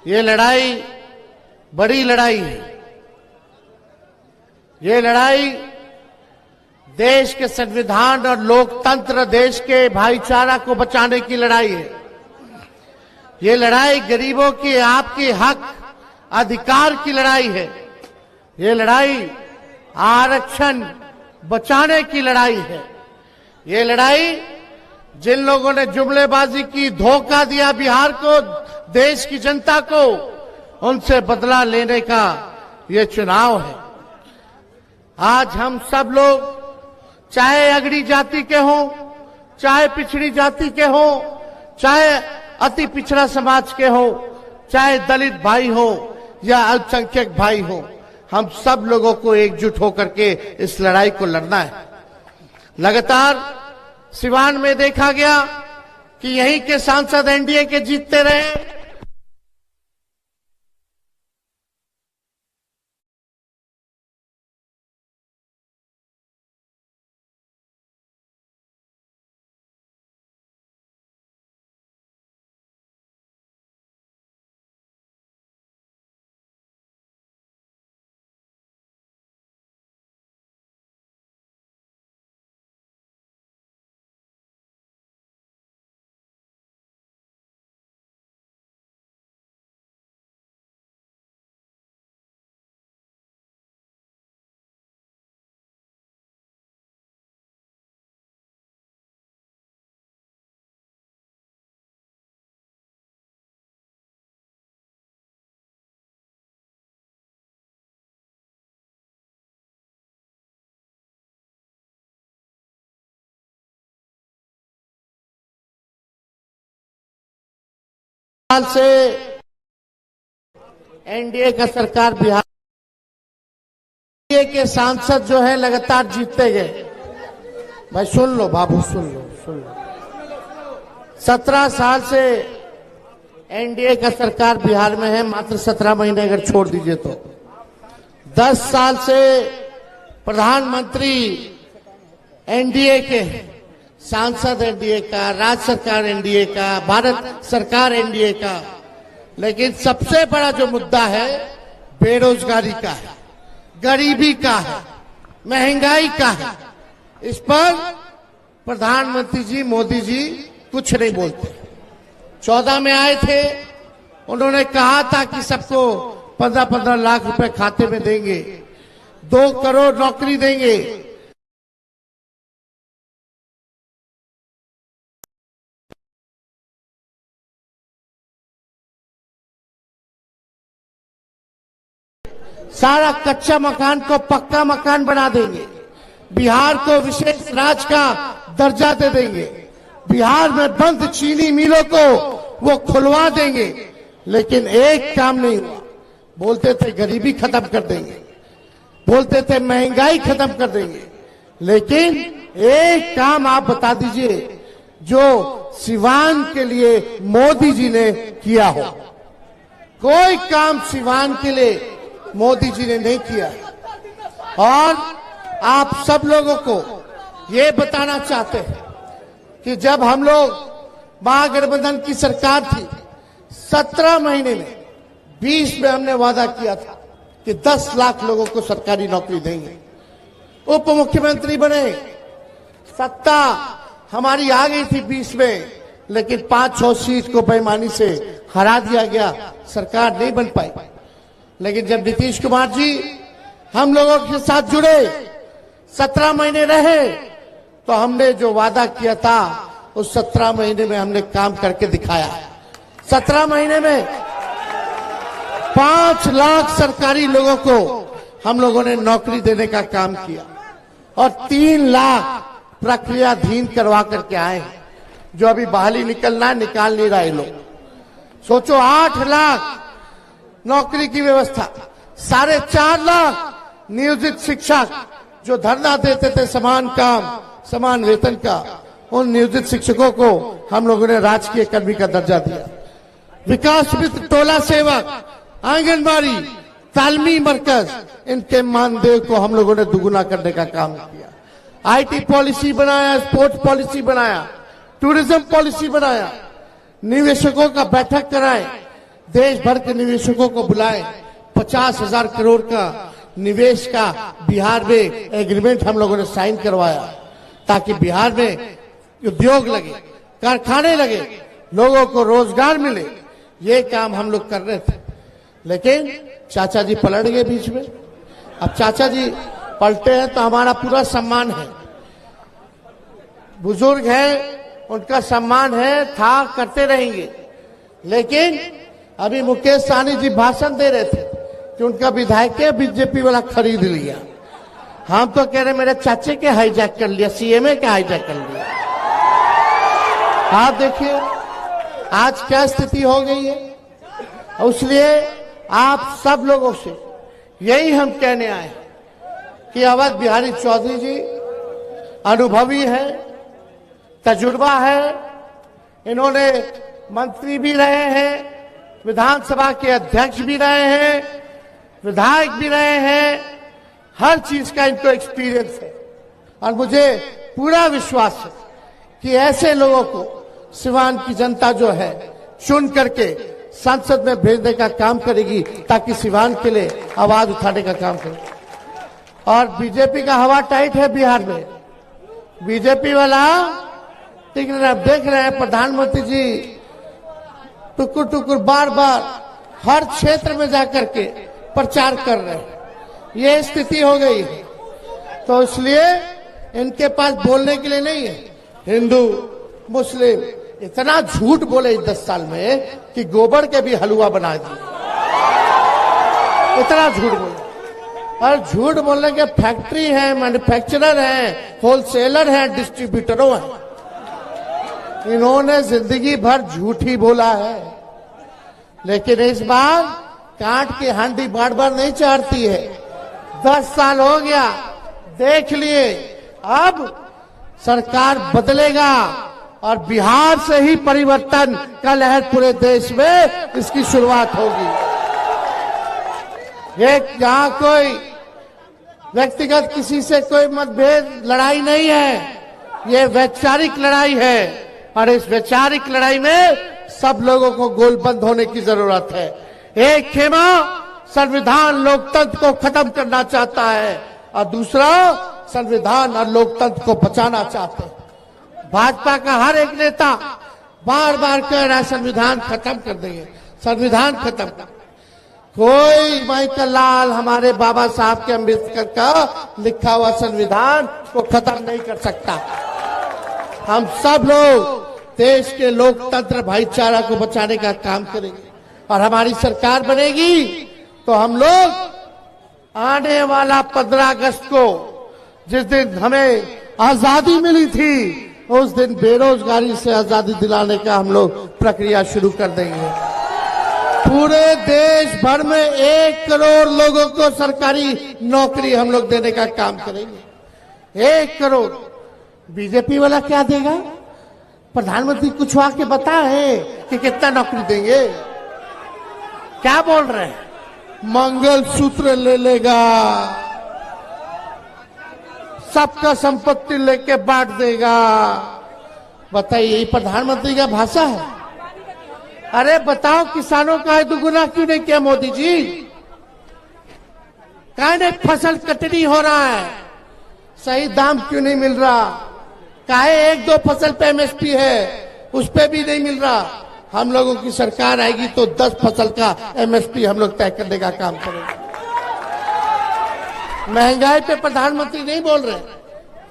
ये लड़ाई बड़ी लड़ाई है। ये लड़ाई देश के संविधान और लोकतंत्र, देश के भाईचारा को बचाने की लड़ाई है। ये लड़ाई गरीबों के, आपके हक अधिकार की लड़ाई है। ये लड़ाई आरक्षण बचाने की लड़ाई है। ये लड़ाई जिन लोगों ने जुमलेबाजी की, धोखा दिया बिहार को, देश की जनता को, उनसे बदला लेने का ये चुनाव है। आज हम सब लोग, चाहे अगड़ी जाति के हों, चाहे पिछड़ी जाति के हों, चाहे अति पिछड़ा समाज के हों, चाहे दलित भाई हो या अल्पसंख्यक भाई हो, हम सब लोगों को एकजुट होकर के इस लड़ाई को लड़ना है। लगातार सिवान में देखा गया कि यहीं के सांसद एनडीए के जीतते रहे। साल से एनडीए का सरकार बिहार के सांसद जो है लगातार जीतते गए। भाई सुन लो बाबू, सुन लो। 17 साल से एनडीए का सरकार बिहार में है, मात्र 17 महीने अगर छोड़ दीजिए तो। 10 साल से प्रधानमंत्री एनडीए के, सांसद एनडीए का, राज्य सरकार एनडीए का, भारत सरकार एनडीए का। लेकिन सबसे बड़ा जो मुद्दा है बेरोजगारी का है, गरीबी का है, महंगाई का है। इस पर प्रधानमंत्री जी, मोदी जी कुछ नहीं बोलते। 14 में आए थे, उन्होंने कहा था कि सबको 15-15 लाख रुपए खाते में देंगे, 2 करोड़ नौकरी देंगे। सारा कच्चा मकान को पक्का मकान बना देंगे, बिहार को विशेष राज्य का दर्जा दे देंगे, बिहार में बंद चीनी मिलों को वो खुलवा देंगे। लेकिन एक काम नहीं हुआ। बोलते थे गरीबी खत्म कर देंगे, बोलते थे महंगाई खत्म कर देंगे, लेकिन एक काम आप बता दीजिए जो सिवान के लिए मोदी जी ने किया हो। कोई काम सिवान के लिए मोदी जी ने नहीं किया। और आप सब लोगों को ये बताना चाहते हैं कि जब हम लोग महागठबंधन की सरकार थी, 17 महीने में 20 में हमने वादा किया था कि 10 लाख लोगों को सरकारी नौकरी देंगे। उप मुख्यमंत्री बने, सत्ता हमारी आ गई थी 20 में, लेकिन 5-6 सीट को बेईमानी से हरा दिया गया, सरकार नहीं बन पाई। लेकिन जब नीतीश कुमार जी हम लोगों के साथ जुड़े, 17 महीने रहे, तो हमने जो वादा किया था उस 17 महीने में हमने काम करके दिखाया। 17 महीने में 5 लाख सरकारी लोगों को हम लोगों ने नौकरी देने का काम किया और 3 लाख प्रक्रियाधीन करवा करके आए हैं। जो अभी बहाली निकलना निकाल नहीं रहे लोग। सोचो 8 लाख नौकरी की व्यवस्था, 4.5 लाख नियोजित शिक्षक जो धरना देते थे समान काम समान वेतन का, उन नियोजित शिक्षकों को हम लोगों ने राजकीय कर्मी का दर्जा दिया। विकास मित्र टोला सेवक, आंगनबाड़ी, तालमी मरकज, इनके मानदेय को हम लोगों ने दुगुना करने का काम किया। आईटी पॉलिसी बनाया, स्पोर्ट्स पॉलिसी बनाया, टूरिज्म पॉलिसी बनाया, निवेशकों का बैठक कराए, देश भर के निवेशकों को बुलाए, 50,000 करोड़ का निवेश का बिहार में एग्रीमेंट हम लोगों ने साइन करवाया, ताकि बिहार में उद्योग लगे, कारखाने लगे, लोगों को रोजगार मिले। ये काम हम लोग कर रहे थे, लेकिन चाचा जी पलट गए बीच में। अब चाचा जी पलटे हैं तो हमारा पूरा सम्मान है, बुजुर्ग है, उनका सम्मान है, था, करते रहेंगे। लेकिन अभी मुकेश सहनी जी भाषण दे रहे थे कि उनका विधायक बीजेपी वाला खरीद लिया। हम तो कह रहे मेरे चाचे के हाईजैक कर लिया, सीएमए के हाईजैक कर लिया। आप देखिए आज क्या स्थिति हो गई है। इसलिए आप सब लोगों से यही हम कहने आए कि अवध बिहारी चौधरी जी अनुभवी है, तजुर्बा है, इन्होंने मंत्री भी रहे हैं, विधानसभा के अध्यक्ष भी रहे हैं, विधायक भी रहे हैं, हर चीज का इनको एक्सपीरियंस है। और मुझे पूरा विश्वास है कि ऐसे लोगों को सिवान की जनता जो है चुन करके संसद में भेजने का काम करेगी, ताकि सिवान के लिए आवाज उठाने का काम करे। और बीजेपी का हवा टाइट है बिहार में, बीजेपी वाला ठीक है। आप देख रहे हैं प्रधानमंत्री जी टुकुर टुकुर बार बार हर क्षेत्र में जाकर के प्रचार कर रहे हैं। ये स्थिति हो गई है, तो इसलिए इनके पास बोलने के लिए नहीं है। हिंदू मुस्लिम इतना झूठ बोले इस 10 साल में कि गोबर के भी हलवा बना दिए, इतना झूठ बोले। और झूठ बोलने के फैक्ट्री है, मैन्युफैक्चरर है, होलसेलर है, डिस्ट्रीब्यूटरों है। इन्होंने जिंदगी भर झूठ ही बोला है, लेकिन इस बार कांट की हांडी बार बार नहीं चाहती है। 10 साल हो गया, देख लिए, अब सरकार बदलेगा और बिहार से ही परिवर्तन का लहर पूरे देश में इसकी शुरुआत होगी। यहाँ कोई व्यक्तिगत किसी से कोई मतभेद लड़ाई नहीं है, ये वैचारिक लड़ाई है। और इस वैचारिक लड़ाई में सब लोगों को गोलबंद होने की जरूरत है। एक खेमा संविधान लोकतंत्र को खत्म करना चाहता है और दूसरा संविधान और लोकतंत्र को बचाना चाहते हैं। भाजपा का हर एक नेता बार बार कह रहा है संविधान खत्म कर देंगे, संविधान खत्म कर। कोई माइकल लाल हमारे बाबा साहब के अम्बेडकर का लिखा हुआ संविधान को खत्म नहीं कर सकता। हम सब लोग देश के लोकतंत्र भाईचारा को बचाने का काम करेंगे और हमारी सरकार बनेगी तो हम लोग आने वाला 15 अगस्त को, जिस दिन हमें आजादी मिली थी, उस दिन बेरोजगारी से आजादी दिलाने का हम लोग प्रक्रिया शुरू कर देंगे। पूरे देश भर में 1 करोड़ लोगों को सरकारी नौकरी हम लोग देने का काम करेंगे। 1 करोड़। बीजेपी वाला क्या देगा? प्रधानमंत्री कुछ आके बताए कि कितना नौकरी देंगे? क्या बोल रहे हैं? मंगल सूत्र ले लेगा, सबका संपत्ति लेके बांट देगा। बताइए, यही प्रधानमंत्री का भाषा है? अरे बताओ, किसानों का दुगुना क्यों नहीं किया मोदी जी? काहे फसल कटनी हो रहा है, सही दाम क्यों नहीं मिल रहा? काहे 1-2 फसल पे एमएसपी है, उस पे भी नहीं मिल रहा? हम लोगों की सरकार आएगी तो 10 फसल का एमएसपी हम लोग तय करने का काम करेंगे। महंगाई पे प्रधानमंत्री नहीं बोल रहे,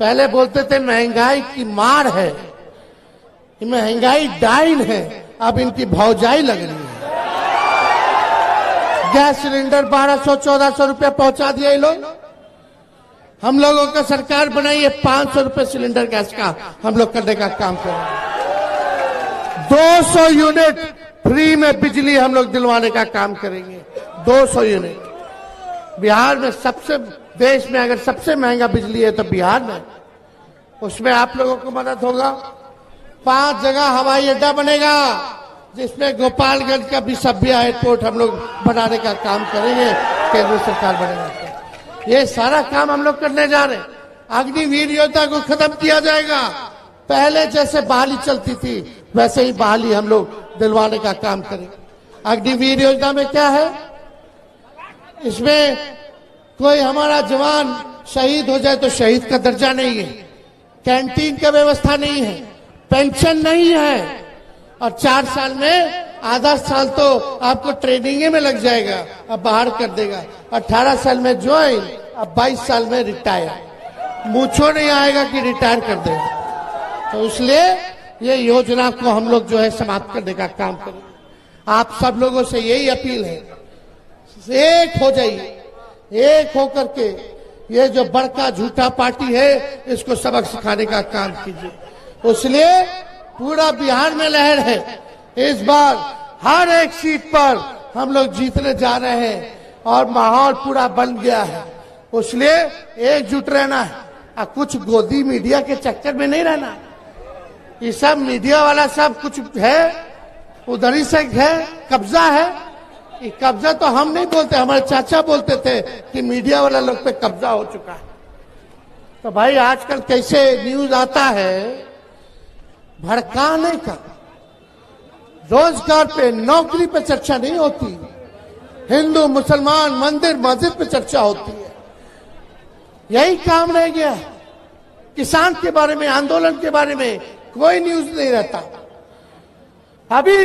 पहले बोलते थे महंगाई की मार है, महंगाई डाइन है, अब इनकी भौजाई लग रही है। गैस सिलेंडर 1200-1400 रुपया पहुंचा दिया ये लोग। हम लोगों का सरकार बनाई है 500 रुपए सिलेंडर गैस का हम लोग करने का काम करेंगे। 200 यूनिट फ्री में बिजली हम लोग दिलवाने का काम करेंगे। 200 यूनिट। बिहार में सबसे, देश में अगर सबसे महंगा बिजली है तो बिहार में, उसमें आप लोगों को मदद होगा। 5 जगह हवाई अड्डा बनेगा, जिसमें गोपालगंज का भी सभ्य एयरपोर्ट हम लोग बनाने का काम करेंगे। केंद्र सरकार बनेगा, ये सारा काम हम लोग करने जा रहे हैं। अग्निवीर योजना को खत्म किया जाएगा। पहले जैसे बहाली चलती थी वैसे ही बहाली हम लोग दिलवाने का काम करेंगे। अग्निवीर योजना में क्या है? इसमें कोई हमारा जवान शहीद हो जाए तो शहीद का दर्जा नहीं है, कैंटीन का व्यवस्था नहीं है, पेंशन नहीं है, और 4 साल में आधा साल तो आपको ट्रेनिंग में लग जाएगा, अब बाहर कर देगा। 18 साल में ज्वाइन, अब 22 साल में रिटायर। मूछो नहीं आएगा कि रिटायर कर देगा। तो इसलिए ये योजना को हम लोग जो है समाप्त करने का काम करें। आप सब लोगों से यही अपील है, एक हो जाइए, एक होकर के ये जो बड़का झूठा पार्टी है इसको सबक सिखाने का काम कीजिए। इसलिए पूरा बिहार में लहर है, इस बार हर एक सीट पर हम लोग जीतने जा रहे हैं और माहौल पूरा बन गया है। इसलिए एकजुट रहना है और कुछ गोदी मीडिया के चक्कर में नहीं रहना। ये सब मीडिया वाला सब कुछ है, उधर ही से है, कब्जा है। ये कब्जा तो हम नहीं बोलते, हमारे चाचा बोलते थे कि मीडिया वाला लोग पे कब्जा हो चुका है। तो भाई आजकल कैसे न्यूज आता है भड़काने का, रोजगार पे, नौकरी पे चर्चा नहीं होती, हिंदू मुसलमान मंदिर मस्जिद पे चर्चा होती है। यही काम रह गया। किसान के बारे में, आंदोलन के बारे में कोई न्यूज नहीं रहता। अभी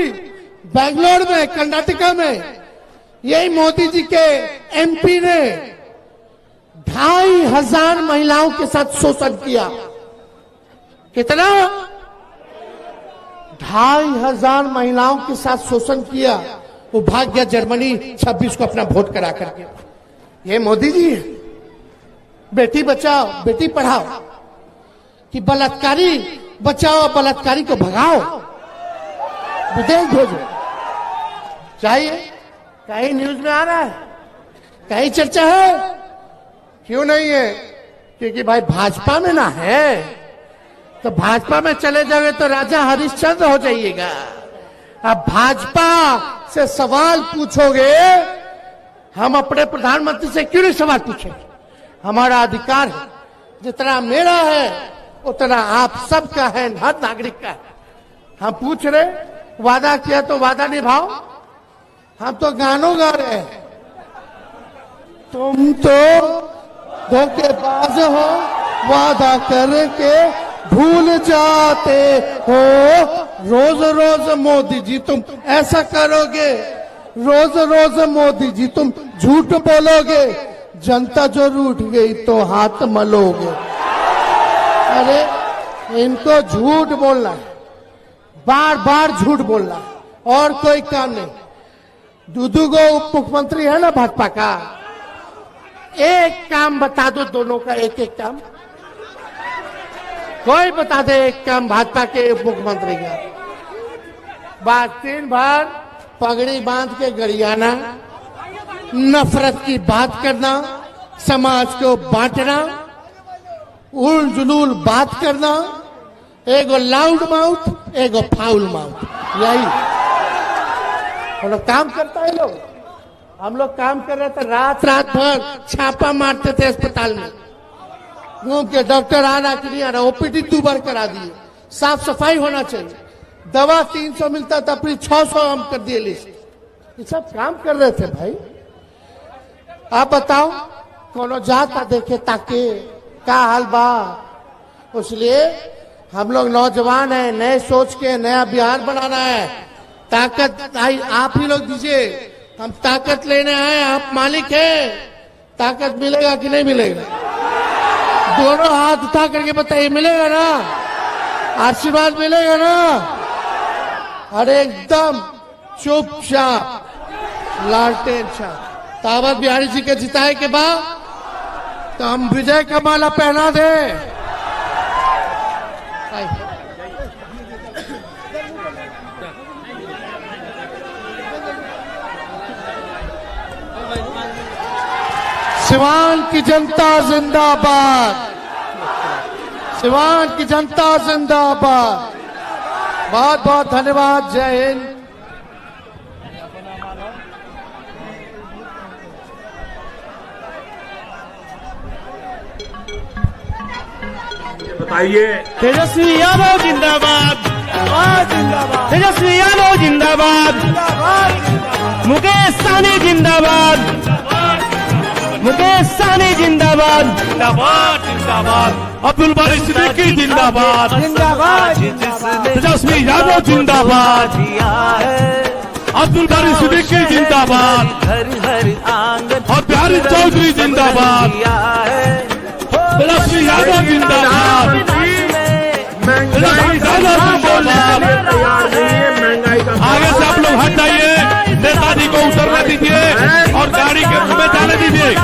बेंगलोर में, कर्नाटका में यही मोदी जी के एमपी ने 2500 महिलाओं के साथ शोषण किया। कितना? 2500 महिलाओं के साथ शोषण किया। वो भाग गया जर्मनी 26 को अपना वोट करा करके। ये मोदी जी है। बेटी बचाओ बेटी पढ़ाओ कि बलात्कारी बचाओ बलात्कारी को भगाओ, विदेश भेजो। चाहिए? कहीं न्यूज में आ रहा है? कहीं चर्चा है? क्यों नहीं है? क्योंकि भाई भाजपा में ना है, तो भाजपा में चले जाओगे तो राजा हरिश्चंद्र हो जाइएगा। अब भाजपा से सवाल पूछोगे, हम अपने प्रधानमंत्री से क्यों नहीं सवाल पूछेंगे? हमारा अधिकार है, जितना मेरा है उतना आप सबका है, हर नागरिक का है। हम पूछ रहे, वादा किया तो वादा निभाओ। हम तो गानों गा रहे हैं, तुम तो धोखेबाज हो, वादा करके भूल जाते हो। रोज रोज मोदी जी तुम ऐसा करोगे, रोज रोज मोदी जी तुम झूठ बोलोगे, जनता जो रूठ गई तो हाथ मलोगे। अरे इनको झूठ बोलना है, बार बार झूठ बोलना है, और कोई काम नहीं। दूदू को उप मुख्यमंत्री है ना भाजपा का, एक काम बता दो दोनों का, एक एक काम कोई बता दे, एक काम भाजपा के उप मुख्यमंत्री का। बात दिन भर पगड़ी बांध के गरियाना, नफरत की बात करना, समाज को बांटना, उल जुलूल बात करना, एगो लाउड माउथ एगो फाउल माउथ, यही हम लोग काम करता है। लोग हम लोग काम कर रहे थे, रात रात भर छापा मारते थे अस्पताल में, घूम के डॉक्टर आना कि नहीं आ रहा, ओपीडी 2 बार करा दिए। साफ सफाई होना चाहिए, दवा 300 मिलता था, फिर 600 हम कर दिए लिस्ट। ये सब काम कर रहे थे भाई। आप बताओ, कोनो जाता देखे ताके का हाल बा। इसलिए हम लोग नौजवान हैं, नए सोच के नया बिहार बनाना है। ताकत आप ही लोग दीजिए, हम ताकत लेने आए, आप मालिक हैं। ताकत मिलेगा कि नहीं मिलेगा? दोनों हाथ उठा करके बताइए, मिलेगा ना? आशीर्वाद मिलेगा ना? अरे एकदम चुपचाप लालटेन छाप। तावत बिहारी जी के जिताए के बाद तो हम विजय का माला पहना दे। सिवान की जनता जिंदाबाद, सिवान की जनता जिंदाबाद। बहुत बहुत धन्यवाद। जय हिंद। बताइए। तेजस्वी यादव जिंदाबाद, तेजस्वी यादव जिंदाबाद। मुकेश सहनी जिंदाबाद, मुकेश सहनी जिंदाबाद, जिंदाबाद जिंदाबाद। अब्दुल बारी सिद्दीकी जिंदाबाद, तेजस्वी यादव जिंदाबाद, अब्दुल बारी सिद्दीकी जिंदाबाद और बिहारी चौधरी जिंदाबाद, तेजस्वी यादव जिंदाबाद, तेजस्वी यादव जिंदाबाद।